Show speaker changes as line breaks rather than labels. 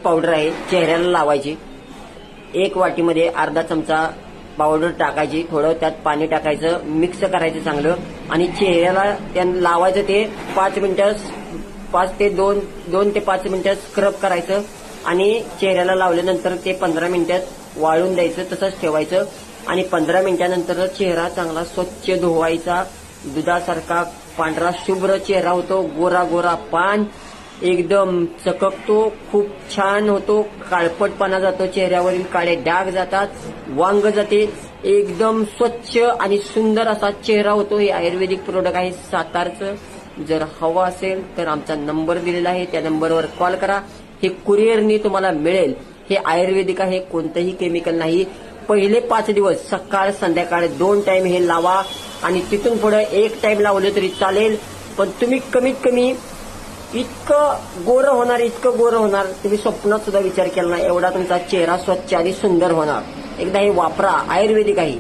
Powder आहे, चेहऱ्याला लावायची. 1 वाटीमध्ये अर्धा चमचा पावडर टाकायची, थोडं त्यात पाणी टाकायचं, मिक्स करायचं चांगलं आणि चेहऱ्याला त्यांना लावायचं. ते 5 मिनिटं 2 ते 5 मिनिटं स्क्रब करायचं आणि चेहऱ्याला लावल्यानंतर ते 15 मिनिटात वाळून द्यायचं, तसंच ठेवायचं. आणि 15 मिनिटानंतर चेहरा चांगला स्वच्छ धुवायचा. दुधासारखा पांढरा शुभ्र चेहरा होतो, गोरा गोरा पान एकदम चककतो, खूप छान होतो. काळपटपणा जातो, चेहऱ्यावरील काळे डाग जातात, वांग जाते, एकदम स्वच्छ आणि सुंदर असा चेहरा होतो. हे आयुर्वेदिक प्रोडक्ट आहे सातारचं. जर हवा असेल तर आमचा नंबर दिलेला आहे, त्या नंबरवर कॉल करा. हे कुरिअरनी तुम्हाला मिळेल. हे आयुर्वेदिक आहे, कोणतंही केमिकल नाही. पहिले 5 दिवस सकाळ संध्याकाळ 2 टाइम हे लावा आणि तिथून पुढे 1 टाइम लावले तरी चालेल. पण तुम्ही कमीत कमी इतकं गोरं होणार तुम्ही स्वप्नात सुद्धा विचार केला नाही. एवढा तुमचा चेहरा स्वच्छ आणि सुंदर होणार. एकदा हे वापरा, आयुर्वेदिक आहे.